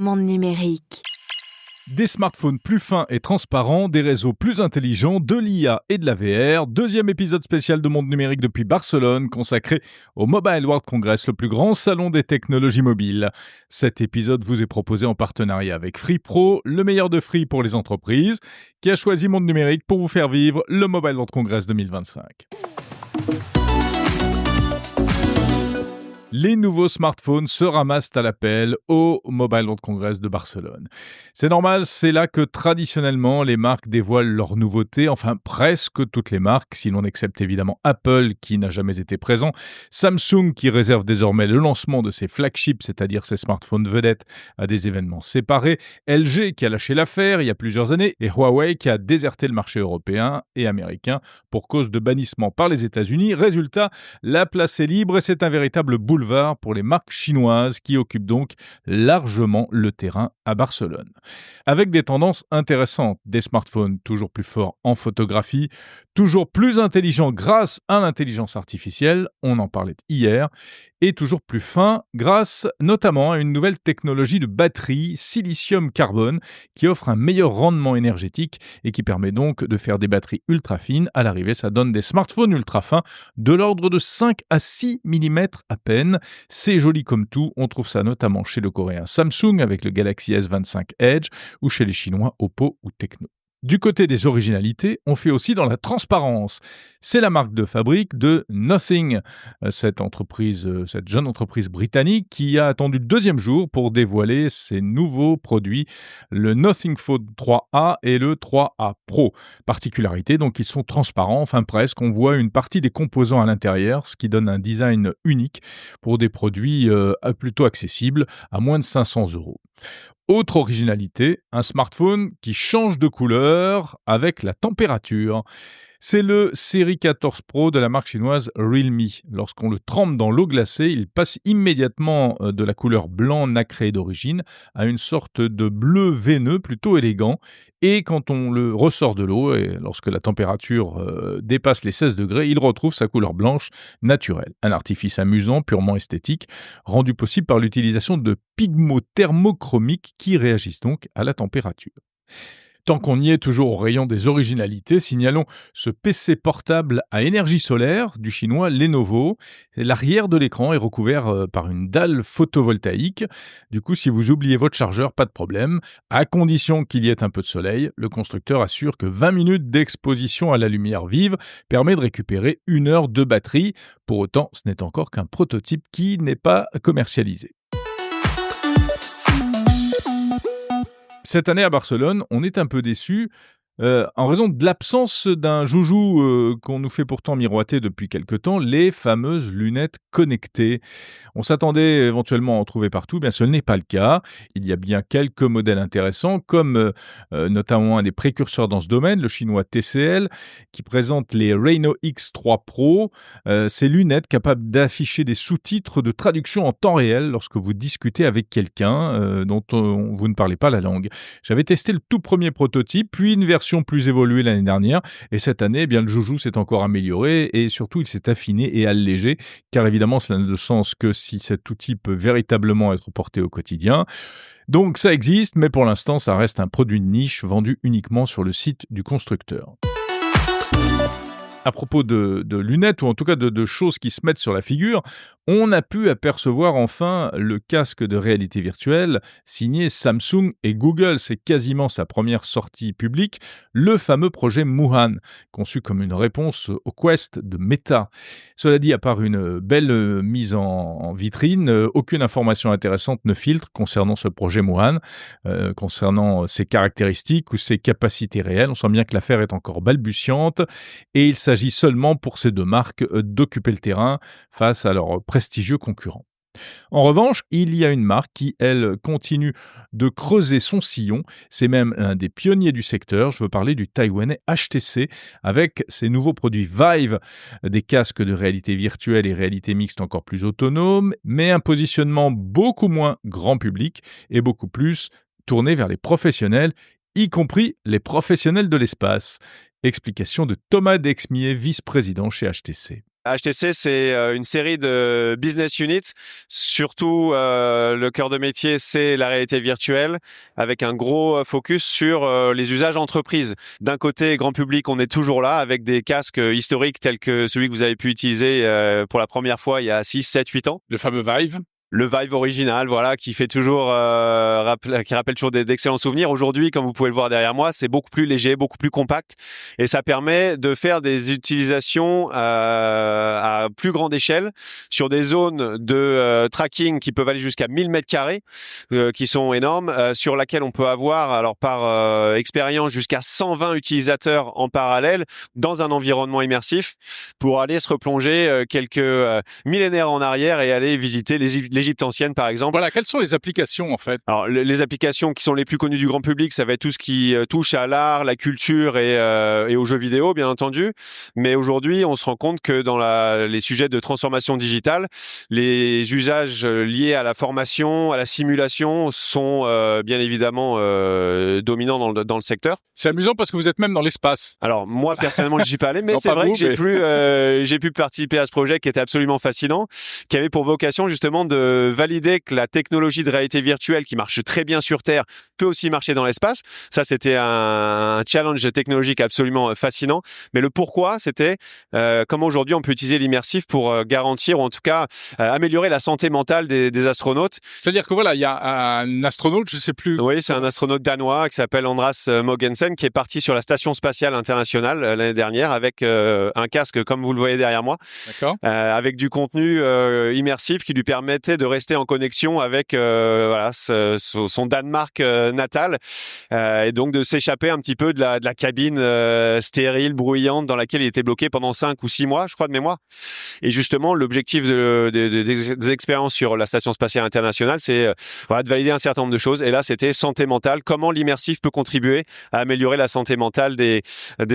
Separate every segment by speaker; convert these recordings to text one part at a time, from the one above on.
Speaker 1: Monde numérique.
Speaker 2: Des smartphones plus fins et transparents, des réseaux plus intelligents, de l'IA et de la VR. Deuxième épisode spécial de Monde numérique depuis Barcelone, consacré au Mobile World Congress, le plus grand salon des technologies mobiles. Cet épisode vous est proposé en partenariat avec Free Pro, le meilleur de Free pour les entreprises, qui a choisi Monde numérique pour vous faire vivre le Mobile World Congress 2025. Les nouveaux smartphones se ramassent à l'appel au Mobile World Congress de Barcelone. C'est normal, c'est là que traditionnellement les marques dévoilent leurs nouveautés, enfin presque toutes les marques, si l'on accepte évidemment Apple qui n'a jamais été présent, Samsung qui réserve désormais le lancement de ses flagships, c'est-à-dire ses smartphones vedettes, à des événements séparés, LG qui a lâché l'affaire il y a plusieurs années et Huawei qui a déserté le marché européen et américain pour cause de bannissement par les États-Unis. Résultat, la place est libre et c'est un véritable boulevard pour les marques chinoises qui occupent donc largement le terrain à Barcelone. Avec des tendances intéressantes, des smartphones toujours plus forts en photographie, toujours plus intelligents grâce à l'intelligence artificielle, on en parlait hier, et toujours plus fins grâce notamment à une nouvelle technologie de batterie silicium-carbone qui offre un meilleur rendement énergétique et qui permet donc de faire des batteries ultra fines. À l'arrivée, ça donne des smartphones ultra fins de l'ordre de 5 à 6 mm à peine. C'est joli comme tout, on trouve ça notamment chez le coréen Samsung avec le Galaxy S25 Edge ou chez les chinois Oppo ou Tecno. Du côté des originalités, on fait aussi dans la transparence. C'est la marque de fabrique de Nothing, cette jeune entreprise britannique qui a attendu le deuxième jour pour dévoiler ses nouveaux produits, le Nothing Phone 3A et le 3A Pro. Particularité, donc ils sont transparents, enfin presque, on voit une partie des composants à l'intérieur, ce qui donne un design unique pour des produits plutôt accessibles à moins de 500 €. Autre originalité, un smartphone qui change de couleur avec la température. C'est le Série 14 Pro de la marque chinoise Realme. Lorsqu'on le trempe dans l'eau glacée, il passe immédiatement de la couleur blanc nacré d'origine à une sorte de bleu veineux plutôt élégant. Et quand on le ressort de l'eau, et lorsque la température dépasse les 16 degrés, il retrouve sa couleur blanche naturelle. Un artifice amusant, purement esthétique, rendu possible par l'utilisation de pigments thermochromiques qui réagissent donc à la température. Tant qu'on y est, toujours au rayon des originalités, signalons ce PC portable à énergie solaire du chinois Lenovo. L'arrière de l'écran est recouvert par une dalle photovoltaïque. Du coup, si vous oubliez votre chargeur, pas de problème. À condition qu'il y ait un peu de soleil, le constructeur assure que 20 minutes d'exposition à la lumière vive permet de récupérer 1 heure de batterie. Pour autant, ce n'est encore qu'un prototype qui n'est pas commercialisé. Cette année à Barcelone, on est un peu déçus en raison de l'absence d'un joujou qu'on nous fait pourtant miroiter depuis quelque temps, les fameuses lunettes connectées. On s'attendait éventuellement à en trouver partout, bien ce n'est pas le cas. Il y a bien quelques modèles intéressants, comme notamment un des précurseurs dans ce domaine, le chinois TCL, qui présente les Reno X3 Pro. Ces lunettes capables d'afficher des sous-titres de traduction en temps réel lorsque vous discutez avec quelqu'un dont vous ne parlez pas la langue. J'avais testé le tout premier prototype, puis une version plus évoluée l'année dernière, et cette année, eh bien, le joujou s'est encore amélioré, et surtout il s'est affiné et allégé, car évidemment cela n'a de sens que si cet outil peut véritablement être porté au quotidien. Donc ça existe, mais pour l'instant ça reste un produit de niche vendu uniquement sur le site du constructeur. À propos de lunettes, ou en tout cas de choses qui se mettent sur la figure, on a pu apercevoir enfin le casque de réalité virtuelle signé Samsung et Google. C'est quasiment sa première sortie publique, le fameux projet Muhan, conçu comme une réponse au Quest de Meta. Cela dit, à part une belle mise en vitrine, aucune information intéressante ne filtre concernant ce projet Muhan, concernant ses caractéristiques ou ses capacités réelles. On sent bien que l'affaire est encore balbutiante et il s'agit seulement pour ces deux marques d'occuper le terrain face à leurs prestigieux concurrents. En revanche, il y a une marque qui, elle, continue de creuser son sillon. C'est même l'un des pionniers du secteur. Je veux parler du taïwanais HTC avec ses nouveaux produits Vive, des casques de réalité virtuelle et réalité mixte encore plus autonomes, mais un positionnement beaucoup moins grand public et beaucoup plus tourné vers les professionnels, y compris les professionnels de l'espace. Explication de Thomas Dexmier, vice-président chez HTC.
Speaker 1: HTC, c'est une série de business units. Surtout, le cœur de métier, c'est la réalité virtuelle, avec un gros focus sur les usages entreprises. D'un côté, grand public, on est toujours là, avec des casques historiques tels que celui que vous avez pu utiliser pour la première fois il y a 6, 7, 8 ans.
Speaker 2: Le fameux Vive.
Speaker 1: Le Vive original, voilà, qui fait toujours, qui rappelle toujours d'excellents souvenirs. Aujourd'hui, comme vous pouvez le voir derrière moi, c'est beaucoup plus léger, beaucoup plus compact, et ça permet de faire des utilisations à plus grande échelle sur des zones de tracking qui peuvent aller jusqu'à 1000 mètres carrés, qui sont énormes, sur laquelle on peut avoir, alors par expérience, jusqu'à 120 utilisateurs en parallèle dans un environnement immersif pour aller se replonger quelques millénaires en arrière et aller visiter l'Égypte ancienne, par exemple.
Speaker 2: Voilà, quelles sont les applications, en fait?
Speaker 1: Alors, les applications qui sont les plus connues du grand public, ça va être tout ce qui touche à l'art, la culture et aux jeux vidéo, bien entendu. Mais aujourd'hui, on se rend compte que dans les sujets de transformation digitale, les usages liés à la formation, à la simulation sont bien évidemment dominants dans le secteur.
Speaker 2: C'est amusant parce que vous êtes même dans l'espace.
Speaker 1: Alors, moi, personnellement, je n'y suis pas allé, mais
Speaker 2: non,
Speaker 1: c'est
Speaker 2: pas
Speaker 1: vrai
Speaker 2: vous,
Speaker 1: que j'ai pu participer à ce projet qui était absolument fascinant, qui avait pour vocation justement de valider que la technologie de réalité virtuelle qui marche très bien sur Terre peut aussi marcher dans l'espace. Ça, c'était un challenge technologique absolument fascinant. Mais le pourquoi, c'était comment aujourd'hui on peut utiliser l'immersif pour garantir, ou en tout cas améliorer la santé mentale des astronautes.
Speaker 2: C'est-à-dire que voilà, il y a un astronaute, je sais plus.
Speaker 1: Oui, c'est un astronaute danois qui s'appelle Andras Mogensen qui est parti sur la Station spatiale internationale l'année dernière avec un casque comme vous le voyez derrière moi.
Speaker 2: D'accord.
Speaker 1: Avec du contenu immersif qui lui permettait de rester en connexion avec son Danemark natal et donc de s'échapper un petit peu de la cabine stérile, bruyante dans laquelle il était bloqué pendant 5 ou 6 mois, je crois, de mémoire. Et justement, l'objectif des expériences sur la Station spatiale internationale, c'est de valider un certain nombre de choses. Et là, c'était santé mentale. Comment l'immersif peut contribuer à améliorer la santé mentale des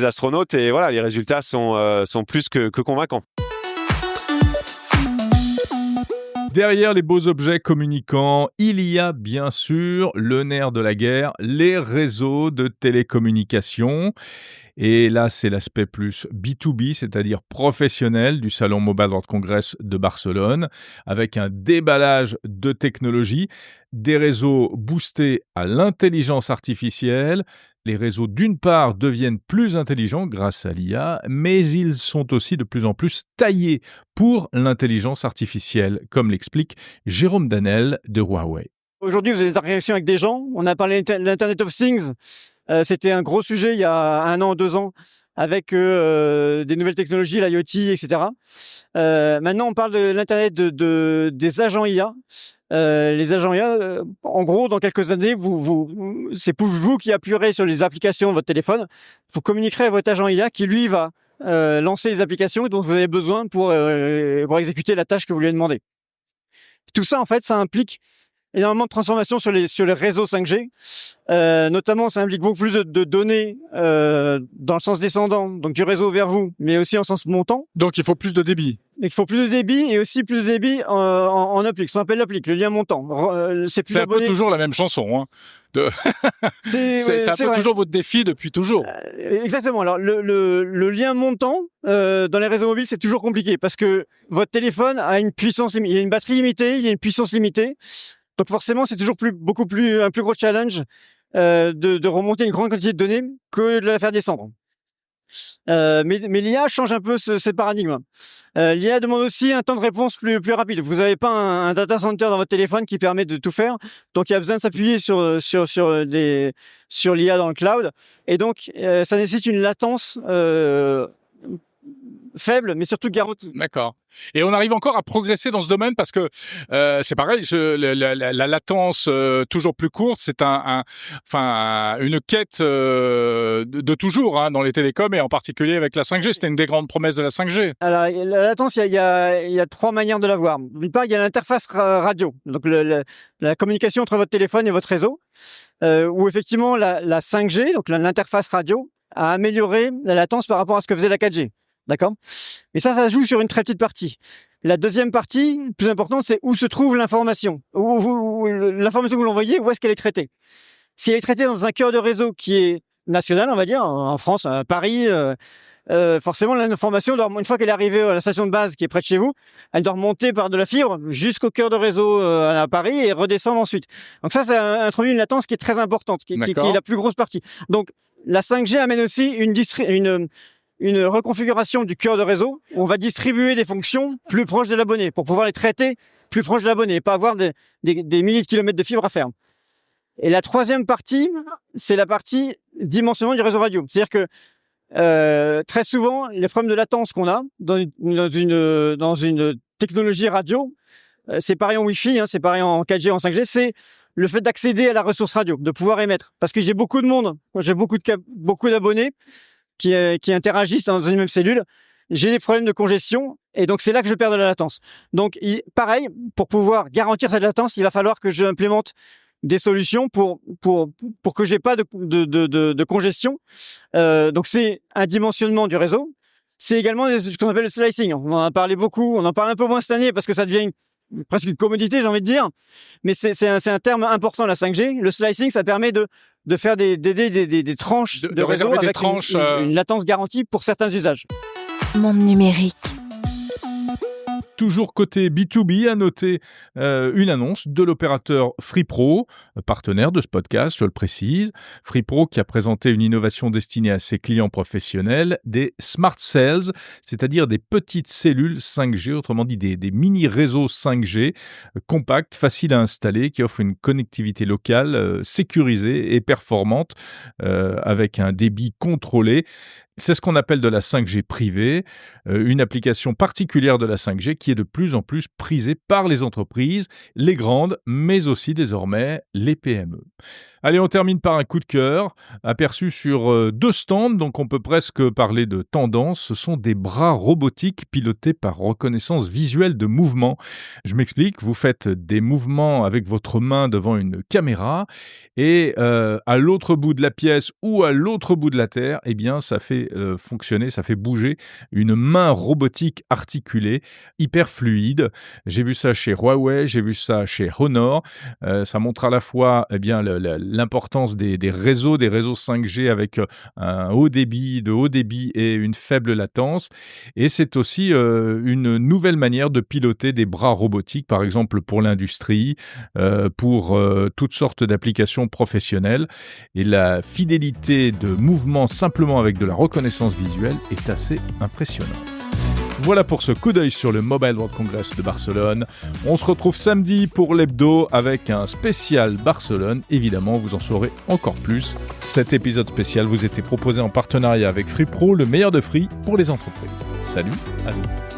Speaker 1: astronautes. Et voilà, les résultats sont plus que convaincants.
Speaker 2: Derrière les beaux objets communicants, il y a bien sûr le nerf de la guerre, les réseaux de télécommunications. Et là, c'est l'aspect plus B2B, c'est-à-dire professionnel du Salon Mobile World Congress de Barcelone, avec un déballage de technologies, des réseaux boostés à l'intelligence artificielle. Les réseaux, d'une part, deviennent plus intelligents grâce à l'IA, mais ils sont aussi de plus en plus taillés pour l'intelligence artificielle, comme l'explique Jérôme Danel de Huawei.
Speaker 3: Aujourd'hui, vous avez des interactions avec des gens. On a parlé de l'Internet of Things. C'était un gros sujet il y a 1 an, 2 ans, avec des nouvelles technologies, l'IoT, etc. Maintenant, on parle de l'Internet des agents IA. Les agents IA, en gros, dans quelques années, c'est pour vous qui appuierez sur les applications de votre téléphone. Vous communiquerez à votre agent IA qui, lui, va lancer les applications dont vous avez besoin pour exécuter la tâche que vous lui avez demandé. Tout ça, en fait, ça implique énormément de transformations sur les réseaux 5G. Notamment, ça implique beaucoup plus de données dans le sens descendant, donc du réseau vers vous, mais aussi en sens montant.
Speaker 2: Donc, il faut plus de débit.
Speaker 3: Il faut plus de débit et aussi plus de débit en uplink. Ça s'appelle l'uplink, le lien montant.
Speaker 2: C'est un peu toujours la même chanson. C'est un peu toujours votre défi depuis toujours.
Speaker 3: Exactement. Alors, le lien montant dans les réseaux mobiles, c'est toujours compliqué parce que votre téléphone a une puissance limitée. Il y a une batterie limitée, il y a une puissance limitée. Donc forcément, c'est toujours un plus gros challenge de remonter une grande quantité de données que de la faire descendre. Mais l'IA change un peu ce paradigme. L'IA demande aussi un temps de réponse plus rapide. Vous n'avez pas un data center dans votre téléphone qui permet de tout faire, donc il y a besoin de s'appuyer sur l'IA dans le cloud, et donc ça nécessite une latence faible, mais surtout garantie.
Speaker 2: D'accord. Et on arrive encore à progresser dans ce domaine parce que c'est pareil, la latence toujours plus courte, c'est une quête de toujours dans les télécoms et en particulier avec la 5G. C'était une des grandes promesses de la 5G. Alors,
Speaker 3: la latence, il y a 3 manières de la voir. D'une part, il y a l'interface radio, donc la communication entre votre téléphone et votre réseau, où effectivement la 5G, donc l'interface radio, a amélioré la latence par rapport à ce que faisait la 4G. D'accord ? Et ça joue sur une très petite partie. La deuxième partie, plus importante, c'est où se trouve l'information. L'information que vous l'envoyez, où est-ce qu'elle est traitée ? Si elle est traitée dans un cœur de réseau qui est national, on va dire, en France, à Paris, forcément l'information une fois qu'elle est arrivée à la station de base qui est près de chez vous, elle doit remonter par de la fibre jusqu'au cœur de réseau à Paris et redescendre ensuite. Donc ça introduit une latence qui est très importante, qui est la plus grosse partie. Donc la 5G amène aussi une reconfiguration du cœur de réseau où on va distribuer des fonctions plus proches de l'abonné pour pouvoir les traiter plus proches de l'abonné et pas avoir des milliers de kilomètres de fibre à faire. Et la troisième partie, c'est la partie dimensionnement du réseau radio. C'est-à-dire que très souvent, les problèmes de latence qu'on a dans une technologie radio, c'est pareil en Wi-Fi, c'est pareil en 4G, en 5G, c'est le fait d'accéder à la ressource radio, de pouvoir émettre. Parce que j'ai beaucoup de monde, j'ai beaucoup d'abonnés qui interagissent dans une même cellule, j'ai des problèmes de congestion et donc c'est là que je perds de la latence. Donc pareil, pour pouvoir garantir cette latence, il va falloir que j'implémente des solutions pour que j'ai pas de congestion. Donc c'est un dimensionnement du réseau. C'est également ce qu'on appelle le slicing. On en a parlé beaucoup, on en parle un peu moins cette année parce que ça devient presque une commodité, j'ai envie de dire. Mais c'est un terme important, la 5G. Le slicing, ça permet de faire des tranches de réseau avec une latence garantie pour certains usages.
Speaker 4: Monde numérique.
Speaker 2: Toujours côté B2B, à noter une annonce de l'opérateur FreePro, partenaire de ce podcast, je le précise. FreePro qui a présenté une innovation destinée à ses clients professionnels, des Smart Cells, c'est-à-dire des petites cellules 5G, autrement dit des mini-réseaux 5G, compacts, faciles à installer, qui offrent une connectivité locale sécurisée et performante, avec un débit contrôlé. C'est ce qu'on appelle de la 5G privée, une application particulière de la 5G qui est de plus en plus prisée par les entreprises, les grandes, mais aussi désormais les PME. Allez, on termine par un coup de cœur, aperçu sur 2 stands, donc on peut presque parler de tendance. Ce sont des bras robotiques pilotés par reconnaissance visuelle de mouvement. Je m'explique, vous faites des mouvements avec votre main devant une caméra et à l'autre bout de la pièce ou à l'autre bout de la Terre, eh bien ça fait fonctionner, ça fait bouger une main robotique articulée, hyper fluide. J'ai vu ça chez Huawei, j'ai vu ça chez Honor. Ça montre à la fois l'importance des réseaux 5G avec un haut débit et une faible latence. Et c'est aussi une nouvelle manière de piloter des bras robotiques, par exemple pour l'industrie, pour toutes sortes d'applications professionnelles. Et la fidélité de mouvement simplement avec de la reconnaissance visuelle est assez impressionnante. Voilà pour ce coup d'œil sur le Mobile World Congress de Barcelone. On se retrouve samedi pour l'hebdo avec un spécial Barcelone. Évidemment, vous en saurez encore plus. Cet épisode spécial vous était proposé en partenariat avec FreePro, le meilleur de Free pour les entreprises. Salut à vous.